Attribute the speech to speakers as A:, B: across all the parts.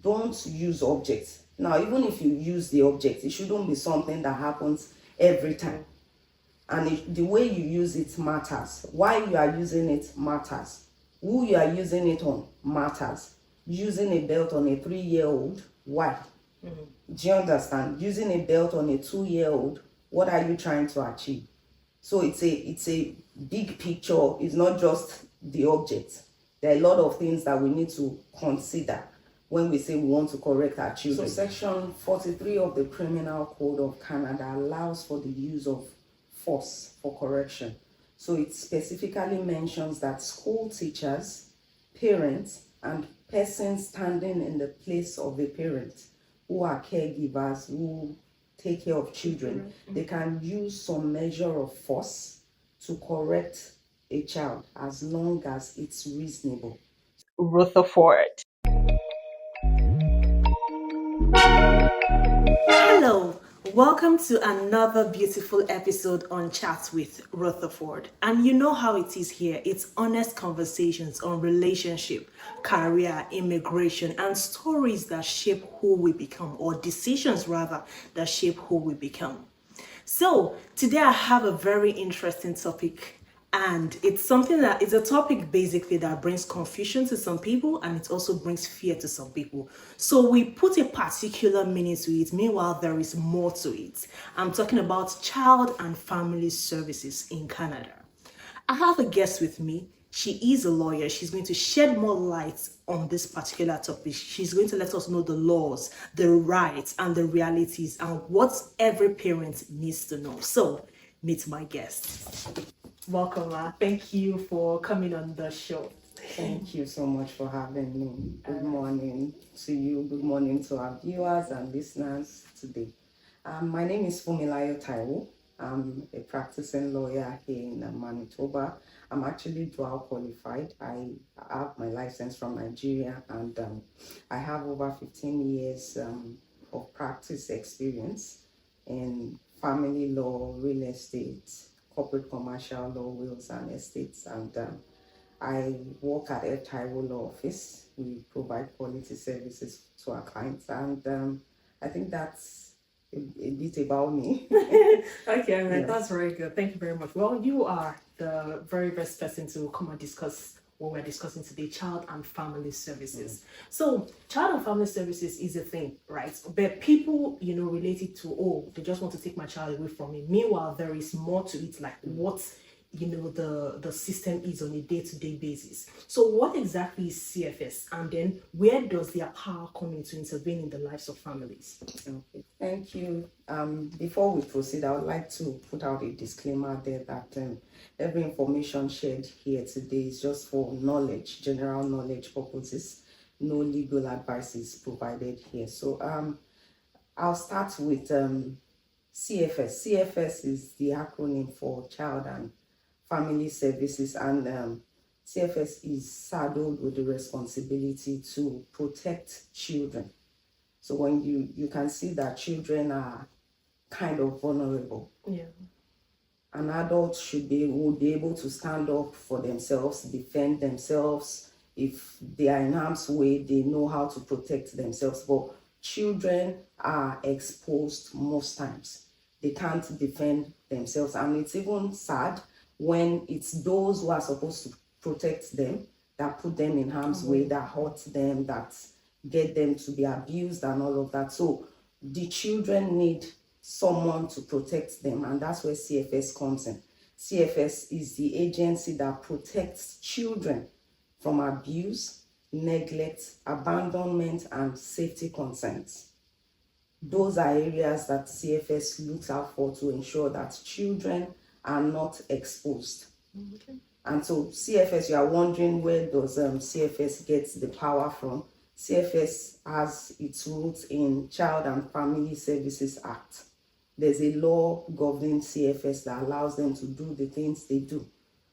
A: don't use objects. Now, even if you use the object, it shouldn't be something that happens every time. And the way you use it matters. Why you are using it matters. Who you are using it on matters. Using a belt on a 3-year-old, why? Do you understand? Using a belt on a 2-year-old, what are you trying to achieve? So it's a big picture. It's not just the object. There are a lot of things that we need to consider when we say we want to correct our children. So Section 43 of the Criminal Code of Canada allows for the use of force for correction. So it specifically mentions that school teachers, parents, and persons standing in the place of a parent who are caregivers, who take care of children, they can use some measure of force to correct a child as long as it's reasonable.
B: Rutherfohrd. Hello, welcome to another beautiful episode on Chat with Rutherfohrd. And you know how it is here. It's honest conversations on relationship, career, immigration, and stories that shape who we become, or decisions rather, that shape who we become. So today I have a very interesting topic, and it's something that is a topic basically that brings confusion to some people, and it also brings fear to some people. So we put a particular meaning to it. Meanwhile, there is more to it. I'm talking about child and family services in Canada. I have a guest with me. She is a lawyer. She's going to shed more light on this particular topic. She's going to let us know the laws, the rights, and the realities, and what every parent needs to know. So, meet my guest. Welcome, Ma. Thank you for coming on the show.
A: Thank you so much for having me. Good morning to you. Good morning to our viewers and listeners today. My name is Fumilayo Taiwo. I'm a practicing lawyer here in Manitoba. I'm actually dual qualified. I have my license from Nigeria, and I have over 15 years of practice experience in family law, real estate, corporate commercial law, wills and estates, and I work at a Taiwo Law Office. We provide quality services to our clients, and I think that's a bit about me.
B: Okay, right. That's very good. Thank you very much. Well, you are the very best person to come and discuss what we're discussing today, child and family services. So child and family services is a thing, right? But people, relate it to, oh, they just want to take my child away from me. Meanwhile, there is more to it, like what the system is on a day-to-day basis. So what exactly is CFS, and then where does their power come in to intervene in the lives of families?
A: Okay, thank you. Before we proceed, I would like to put out a disclaimer there that every information shared here today is just for knowledge, general knowledge purposes. No legal advice is provided here. So I'll start with CFS. CFS is the acronym for Child and Family Services, and CFS is saddled with the responsibility to protect children. So when you can see that children are kind of vulnerable.
B: Yeah.
A: An adult would be able to stand up for themselves, defend themselves. If they are in harm's way, they know how to protect themselves. But children are exposed most times. They can't defend themselves, and it's even sad when it's those who are supposed to protect them that put them in harm's way, that hurt them, that get them to be abused and all of that. So the children need someone to protect them, and that's where CFS comes in. CFS is the agency that protects children from abuse, neglect, abandonment, and safety concerns. Those are areas that CFS looks out for to ensure that children are not exposed.
B: Okay.
A: And so CFS, you are wondering, where does CFS get the power from? CFS has its roots in Child and Family Services Act. There's a law governing CFS that allows them to do the things they do.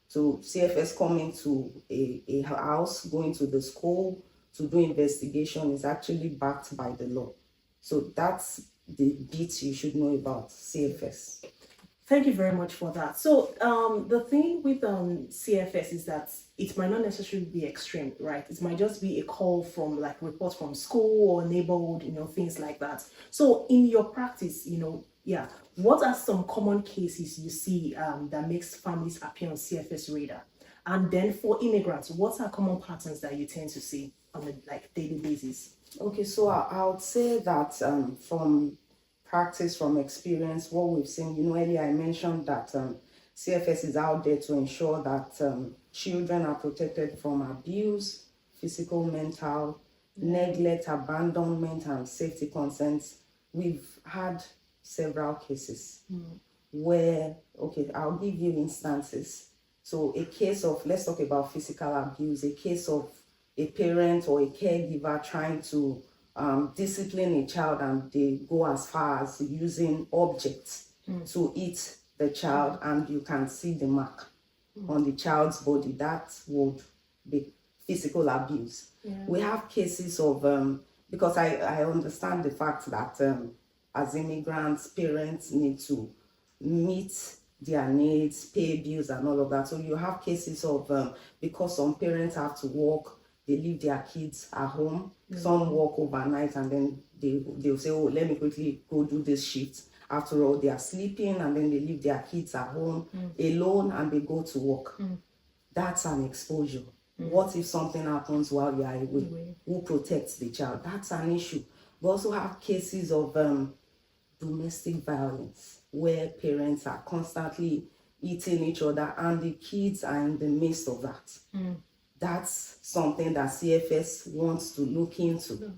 A: So CFS coming to a house, going to the school to do investigation is actually backed by the law. So that's the bit you should know about CFS.
B: Thank you very much for that. So, the thing with CFS is that it might not necessarily be extreme, right? It might just be a call from like reports from school or neighborhood, things like that. So, in your practice, yeah, what are some common cases you see that makes families appear on CFS radar? And then for immigrants, what are common patterns that you tend to see on a like daily basis?
A: Okay, so I would say that from practice, from experience, what we've seen, earlier I mentioned that CFS is out there to ensure that children are protected from abuse, physical, mental, neglect, abandonment, and safety concerns. We've had several cases where, okay, I'll give you instances. So a case of, let's talk about physical abuse, a case of a parent or a caregiver trying to discipline a child, and they go as far as using objects to eat the child, and you can see the mark on the child's body. That would be physical abuse.
B: Yeah.
A: We have cases of, because I understand the fact that as immigrants, parents need to meet their needs, pay bills and all of that. So you have cases of, because some parents have to work, they leave their kids at home. Some work overnight, and then they'll say, oh, let me quickly go do this shift. After all, they are sleeping, and then they leave their kids at home alone, and they go to work. That's an exposure. What if something happens while you are away? Who protects the child? That's an issue. We also have cases of domestic violence, where parents are constantly eating each other, and the kids are in the midst of that. That's something that CFS wants to look into.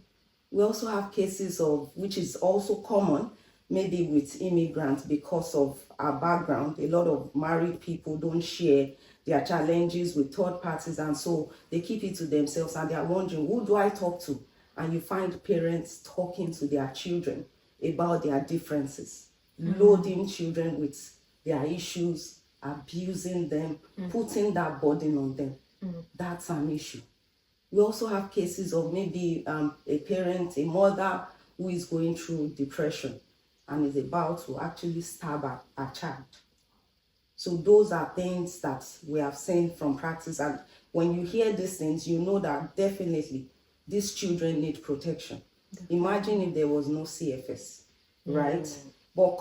A: We also have cases of, which is also common, maybe with immigrants, because of our background. A lot of married people don't share their challenges with third parties, and so they keep it to themselves, and they are wondering, who do I talk to? And you find parents talking to their children about their differences, loading children with their issues, abusing them, putting that burden on them. That's an issue. We also have cases of maybe a parent, a mother who is going through depression and is about to actually stab a child. So those are things that we have seen from practice. And when you hear these things, you know that definitely these children need protection. Imagine if there was no CFS, right? But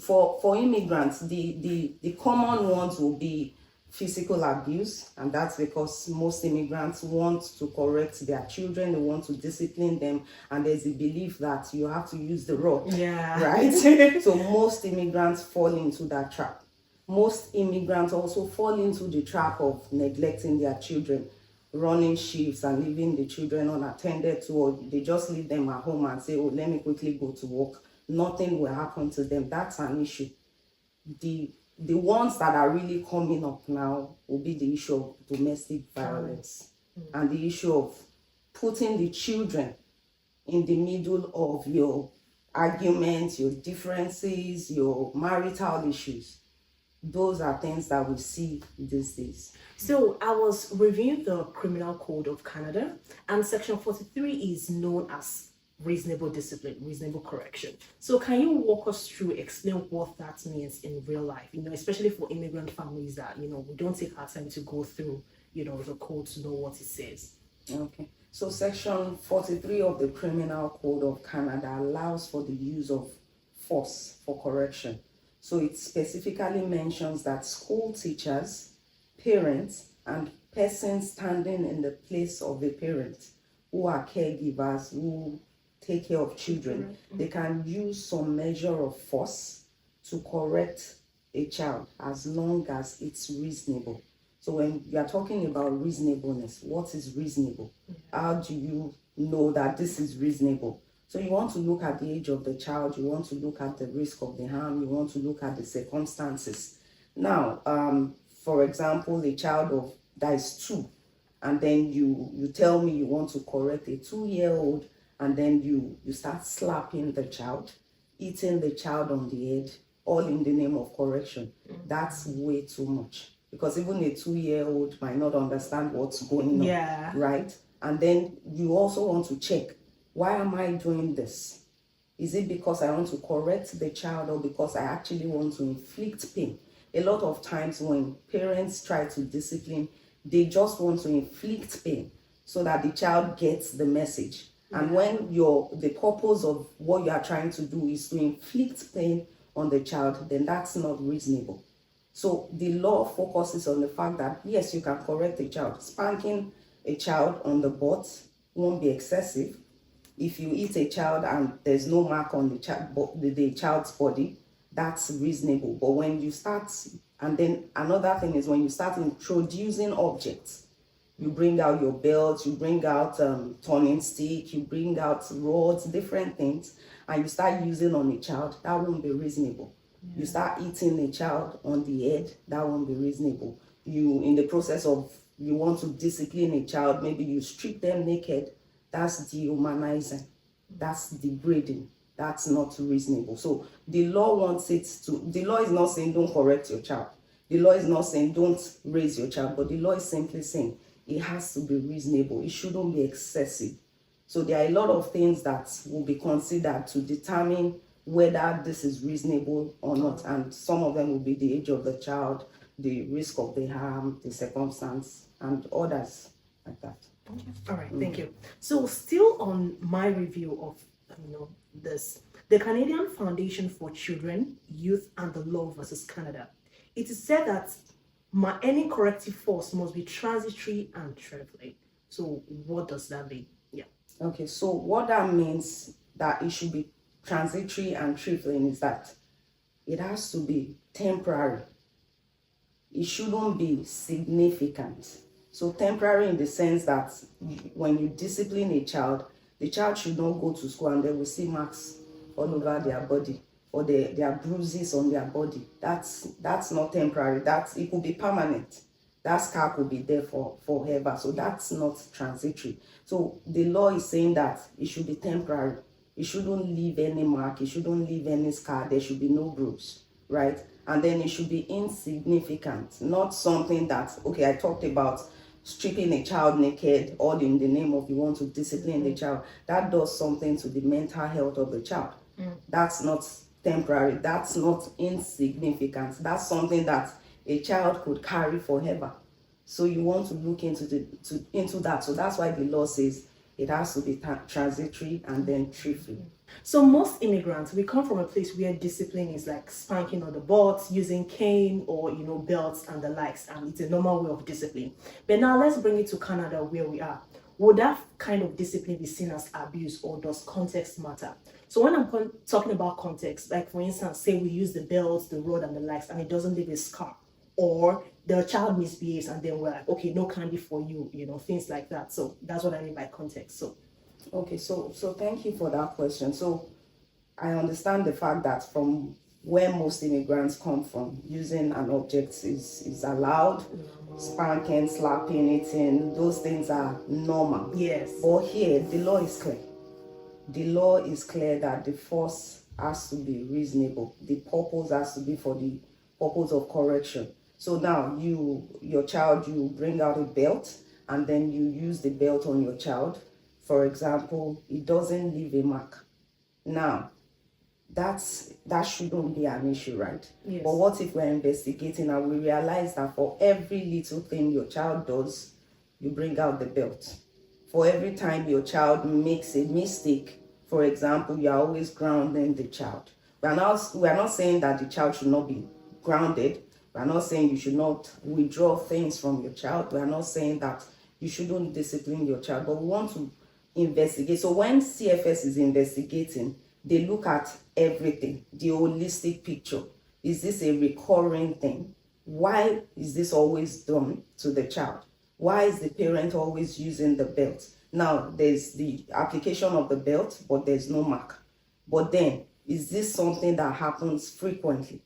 A: for immigrants, the common ones will be physical abuse, and that's because most immigrants want to correct their children, they want to discipline them, and there's a belief that you have to use the rod, right? So most immigrants fall into that trap. Most immigrants also fall into the trap of neglecting their children, running shifts and leaving the children unattended to, or they just leave them at home and say, oh, let me quickly go to work. Nothing will happen to them. That's an issue. The ones that are really coming up now will be the issue of domestic violence and the issue of putting the children in the middle of your arguments, your differences, your marital issues. Those are things that we see these days.
B: So I was reviewing the Criminal Code of Canada, and Section 43 is known as reasonable discipline, reasonable correction. So can you walk us through, explain what that means in real life, especially for immigrant families that, we don't take our time to go through, the code to know what it says.
A: Okay. So Section 43 of the Criminal Code of Canada allows for the use of force for correction. So it specifically mentions that school teachers, parents, and persons standing in the place of a parent who are caregivers, who take care of children, they can use some measure of force to correct a child as long as it's reasonable. So when you are talking about reasonableness, what is reasonable? How do you know that this is reasonable? So you want to look at the age of the child, you want to look at the risk of the harm, you want to look at the circumstances. Now, for example, a child that is 2, and then you tell me you want to correct a 2-year-old, and then you start slapping the child, eating the child on the head, all in the name of correction. That's way too much. Because even a 2-year-old might not understand what's going on, right? And then you also want to check, why am I doing this? Is it because I want to correct the child or because I actually want to inflict pain? A lot of times when parents try to discipline, they just want to inflict pain so that the child gets the message. And when the purpose of what you are trying to do is to inflict pain on the child, then that's not reasonable. So the law focuses on the fact that, yes, you can correct a child. Spanking a child on the butt won't be excessive. If you hit a child and there's no mark on the child's body, that's reasonable. But when you start, and then another thing is when you start introducing objects, you bring out your belt, you bring out turning stick, you bring out rods, different things, and you start using on a child, that won't be reasonable. You start hitting a child on the head, that won't be reasonable. You, in the process of, you want to discipline a child, maybe you strip them naked, that's dehumanizing, that's degrading, that's not reasonable. So the law wants it to, the law is not saying don't correct your child. The law is not saying don't raise your child, but the law is simply saying it has to be reasonable. It shouldn't be excessive. So there are a lot of things that will be considered to determine whether this is reasonable or not. And some of them will be the age of the child, the risk of the harm, the circumstance, and others like that.
B: All right, thank you. So still on my review of this, the Canadian Foundation for Children, Youth and the Law versus Canada, it is said that any corrective force must be transitory and trifling. So what does that mean? Yeah.
A: Okay, so what that means that it should be transitory and trifling is that it has to be temporary. It shouldn't be significant. So temporary in the sense that when you discipline a child, the child should not go to school and they will see marks all over their body or their bruises on their body. That's not temporary. It could be permanent. That scar could be there forever. So that's not transitory. So the law is saying that it should be temporary. It shouldn't leave any mark. It shouldn't leave any scar. There should be no bruise, right? And then it should be insignificant, not something that, okay, I talked about stripping a child naked, all in the name of you want to discipline the child. That does something to the mental health of the child. That's not temporary. That's not insignificant. That's something that a child could carry forever. So you want to look into that. So that's why the law says it has to be transitory and then trifling.
B: So most immigrants, we come from a place where discipline is like spanking on the butt, using cane or belts and the likes, and it's a normal way of discipline. But now let's bring it to Canada where we are. Would that kind of discipline be seen as abuse, or does context matter? So when I'm talking about context, like for instance, say we use the belts, the rod and the likes, and it doesn't leave a scar, or the child misbehaves and then we're like, okay, no candy for you, things like that. So that's what I mean by context. So
A: okay, so thank you for that question. So I understand the fact that from where most immigrants come from, using an object is allowed. Spanking, slapping, hitting, those things are normal.
B: Yes.
A: But here, the law is clear. The law is clear that the force has to be reasonable. The purpose has to be for the purpose of correction. So now your child, you bring out a belt and then you use the belt on your child. For example, it doesn't leave a mark. Now, that shouldn't be an issue, right?
B: Yes.
A: But what if we're investigating and we realize that for every little thing your child does, you bring out the belt? For every time your child makes a mistake, for example, you're always grounding the child. We're not saying that the child should not be grounded. We're not saying you should not withdraw things from your child. We're not saying that you shouldn't discipline your child, but we want to investigate. So when CFS is investigating, they look at everything, the holistic picture. Is this a recurring thing? Why is this always done to the child? Why is the parent always using the belt? Now, there's the application of the belt, but there's no mark. But then, is this something that happens frequently?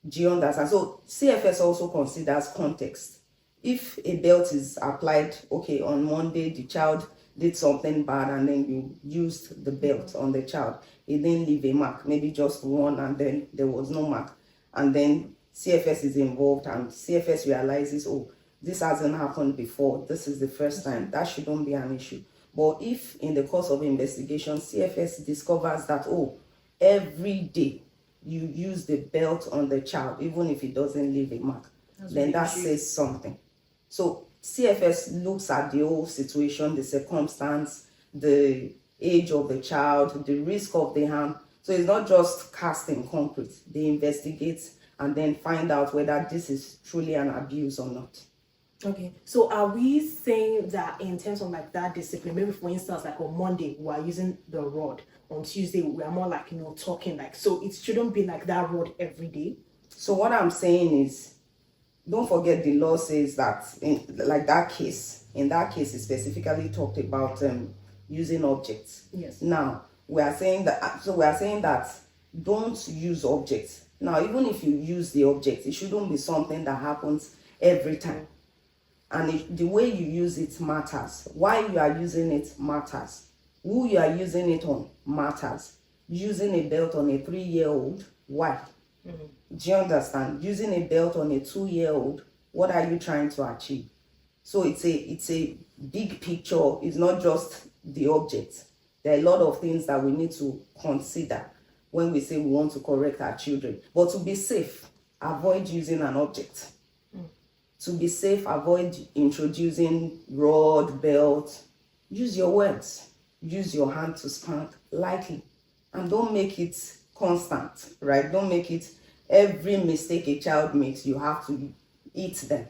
A: Do you understand? So CFS also considers context. If a belt is applied, okay, on Monday, the child did something bad and then you used the belt on the child, it didn't leave a mark, maybe just one, and then there was no mark. And then CFS is involved and CFS realizes, oh, this hasn't happened before, this is the first time. That shouldn't be an issue. But if in the course of investigation, CFS discovers that, oh, every day you use the belt on the child, even if it doesn't leave a mark, then that says something. So CFS looks at the whole situation, the circumstance, the age of the child, the risk of the harm. So it's not just cast in concrete. They investigate and then find out whether this is truly an abuse or not.
B: Okay, so are we saying that in terms of like that discipline, maybe for instance, like on Monday we are using the rod, on Tuesday we are more like, talking, like, so it shouldn't be like that rod every day?
A: So what I'm saying is, don't forget the law says that in that case it specifically talked about using objects.
B: Yes.
A: Now we are saying that don't use objects. Now even if you use the object, it shouldn't be something that happens every time. And the way you use it matters. Why you are using it matters. Who you are using it on matters. Using a belt on a 3-year-old, why? Do you understand? Using a belt on a 2-year-old, what are you trying to achieve? So it's a big picture. It's not just the object. There are a lot of things that we need to consider when we say we want to correct our children. But to be safe, avoid using an object. To be safe, avoid introducing rod, belt. Use your words. Use your hand to spank lightly. And don't make it constant, right? Don't make it every mistake a child makes, you have to eat them.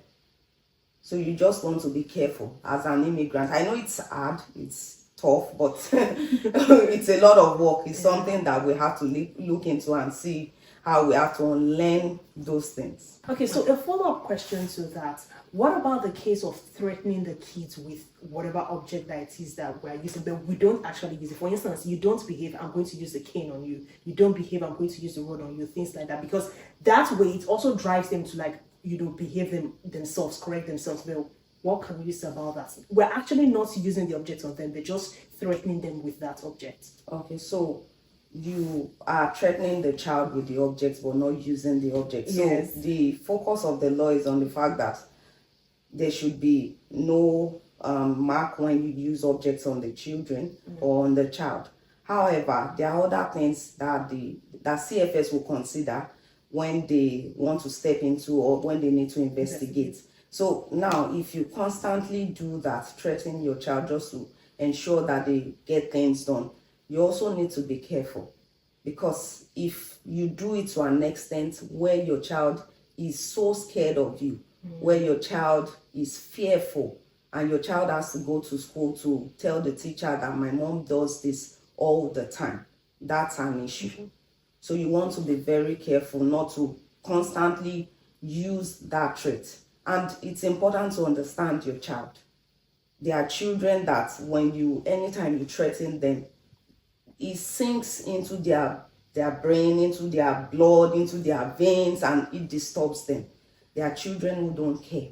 A: So you just want to be careful as an immigrant. I know it's hard, it's tough, but it's a lot of work. It's something that we have to look into and see how we have to unlearn those things.
B: Okay, so a follow-up question to that. What about the case of threatening the kids with whatever object that it is that we're using, but we don't actually use it? For instance, you don't behave, I'm going to use the cane on you. You don't behave, I'm going to use the rod on you, things like that. Because that way, it also drives them to behave themselves, correct themselves. But what can we say about that? We're actually not using the object on them, but just threatening them with that object.
A: Okay, so you are threatening the child with the object but not using the object.
B: Yes.
A: So the focus of the law is on the fact that there should be no mark when you use objects on the children or on the child. However, there are other things that CFS will consider when they want to step into or when they need to investigate. So now, if you constantly do that, threaten your child just to ensure that they get things done, you also need to be careful, because if you do it to an extent where your child is so scared of you, where your child is fearful, and your child has to go to school to tell the teacher that my mom does this all the time, that's an issue. So you want to be very careful not to constantly use that threat. And it's important to understand your child. There are children that anytime you threaten them, it sinks into their brain, into their blood, into their veins, and it disturbs them. There are children who don't care.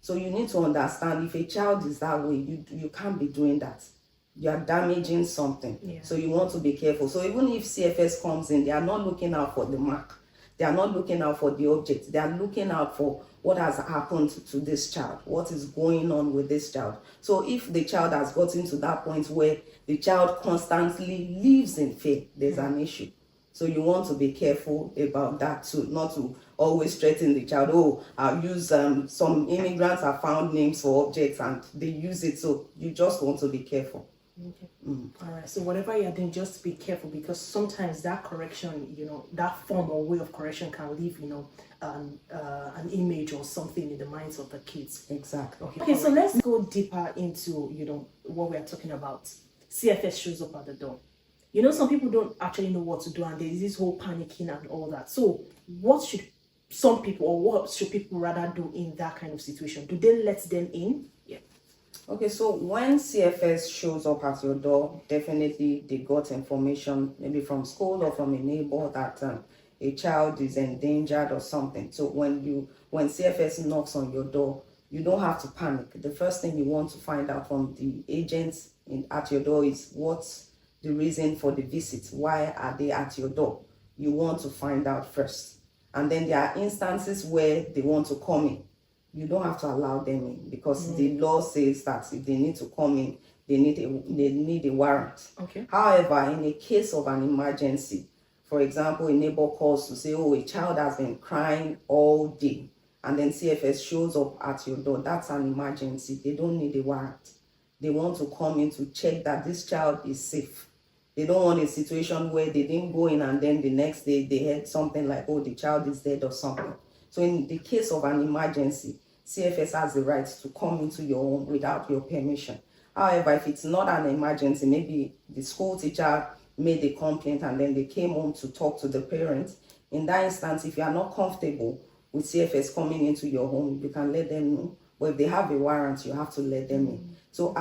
A: So you need to understand, if a child is that way, you can't be doing that. You are damaging something.
B: Yeah.
A: So you want to be careful. So even if CFS comes in, they are not looking out for the mark. They are not looking out for the object. They are looking out for what has happened to this child, what is going on with this child. So if the child has gotten to that point where the child constantly lives in fear, there's an issue. So you want to be careful about that too, not to always threaten the child. Oh, I'll use some immigrants have found names for objects and they use it. So you just want to be careful.
B: Okay. All right. So whatever you're doing, just be careful, because sometimes that correction, that form or way of correction can leave, an image or something in the minds of the kids.
A: Exactly.
B: Okay. So let's go deeper into, what we're talking about. CFS shows up at the door. Some people don't actually know what to do, and there's this whole panicking and all that. So what should people rather do in that kind of situation? Do they let them in? Yeah.
A: Okay, so when CFS shows up at your door, definitely they got information, maybe from school or from a neighbor, that a child is endangered or something. So when CFS knocks on your door, you don't have to panic. The first thing you want to find out from the agents at your door is, what's the reason for the visit? Why are they at your door? You want to find out first. And then there are instances where they want to come in. You don't have to allow them in, because the law says that if they need to come in, they need a warrant.
B: Okay.
A: However, in a case of an emergency, for example, a neighbor calls to say, oh, a child has been crying all day, and then CFS shows up at your door, that's an emergency. They don't need a warrant. They want to come in to check that this child is safe. They don't want a situation where they didn't go in and then the next day they heard something like, oh, the child is dead or something. So in the case of an emergency, CFS has the right to come into your home without your permission. However, if it's not an emergency, maybe the school teacher made a complaint and then they came home to talk to the parents. In that instance, if you are not comfortable with CFS coming into your home, you can let them know. But if they have a warrant, you have to let them in. So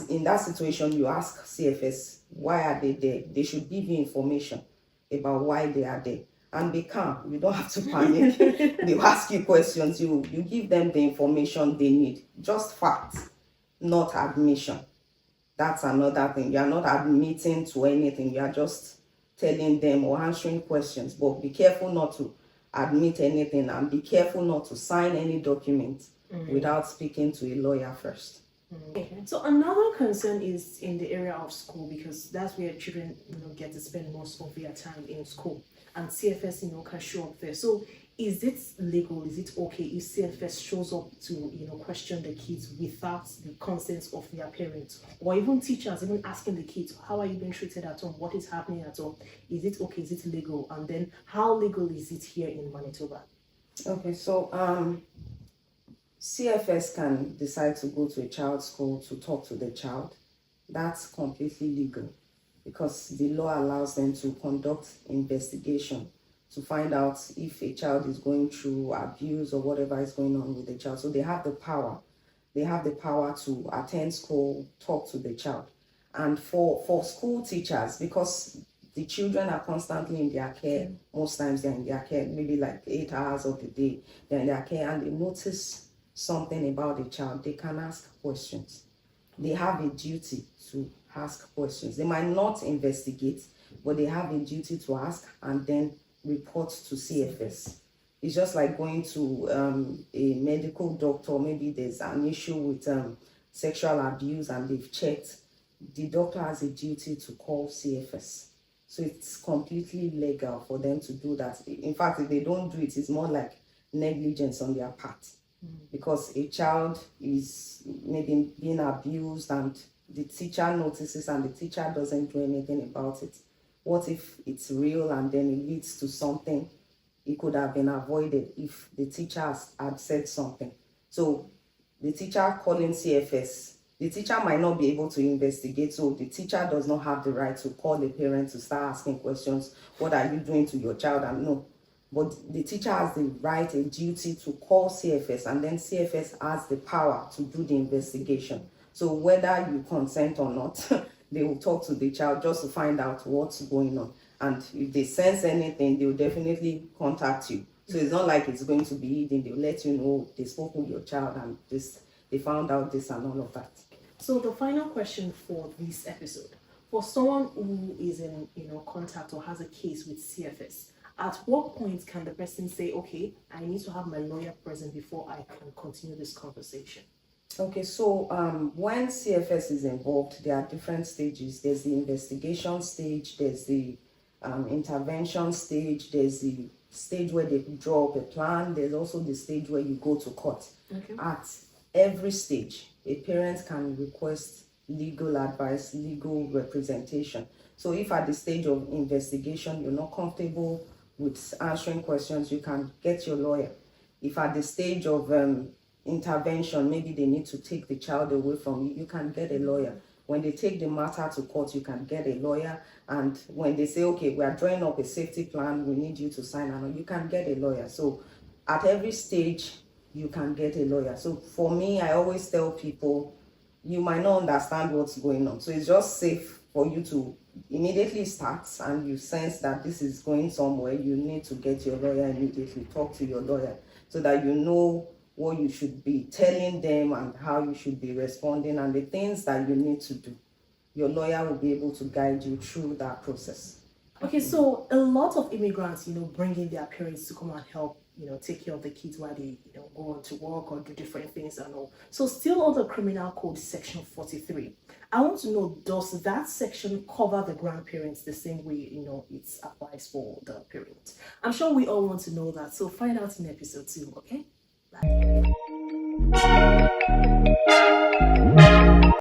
A: in that situation, you ask CFS, why are they there? They should give you information about why they are there. And be calm. You don't have to panic. They ask you questions. You give them the information they need. Just facts, not admission. That's another thing. You are not admitting to anything. You are just telling them or answering questions. But be careful not to admit anything, and be careful not to sign any document without speaking to a lawyer first.
B: Okay. So another concern is in the area of school, because that's where children get to spend most of their time in school, and CFS can show up there. So is it legal? Is it okay if CFS shows up to question the kids without the consent of their parents, or even teachers even asking the kids, how are you being treated at home? What is happening at home? Is it okay? Is it legal? And then how legal is it here in Manitoba?
A: Okay, so CFS can decide to go to a child's school to talk to the child. That's completely legal because the law allows them to conduct investigation to find out if a child is going through abuse or whatever is going on with the child. So they have the power. They have the power to attend school, talk to the child. And for school teachers, because the children are constantly in their care, most times they're in their care, maybe like 8 hours of the day, they're in their care, and they notice something about the child, they can ask questions. They have a duty to ask questions. They might not investigate, but they have a duty to ask and then report to CFS. It's just like going to a medical doctor. Maybe there's an issue with sexual abuse and they've checked. The doctor has a duty to call CFS. So it's completely legal for them to do that. In fact, if they don't do it, it's more like negligence on their part. Because a child is maybe being abused and the teacher notices and the teacher doesn't do anything about it. What if it's real and then it leads to something? It could have been avoided if the teacher had said something. So the teacher calling CFS, the teacher might not be able to investigate, so the teacher does not have the right to call the parent to start asking questions. What are you doing to your child? And no. But the teacher has the right and duty to call CFS, and then CFS has the power to do the investigation. So whether you consent or not, they will talk to the child just to find out what's going on. And if they sense anything, they will definitely contact you. So it's not like it's going to be hidden. They'll let you know they spoke with your child and they found out this and all of that.
B: So the final question for this episode, for someone who is in contact or has a case with CFS, at what point can the person say, okay, I need to have my lawyer present before I can continue this conversation?
A: Okay, so when CFS is involved, there are different stages. There's the investigation stage, there's the intervention stage, there's the stage where they draw up a plan, there's also the stage where you go to court.
B: Okay.
A: At every stage, a parent can request legal advice, legal representation. So if at the stage of investigation you're not comfortable with answering questions, you can get your lawyer. If at the stage of intervention, maybe they need to take the child away from you, you can get a lawyer. When they take the matter to court, you can get a lawyer. And when they say, okay, we are drawing up a safety plan, we need you to sign, and you can get a lawyer. So at every stage, you can get a lawyer. So for me, I always tell people, you might not understand what's going on. So it's just safe for you to immediately start, and you sense that this is going somewhere, you need to get your lawyer immediately. Talk to your lawyer so that you know what you should be telling them and how you should be responding and the things that you need to do. Your lawyer will be able to guide you through that process.
B: Okay, so a lot of immigrants, bring in their parents to come and help, take care of the kids while they, go on to work or do different things and all. So still under Criminal Code Section 43, I want to know, does that section cover the grandparents the same way, it applies for the parents? I'm sure we all want to know that. So find out in episode 2, okay? Bye.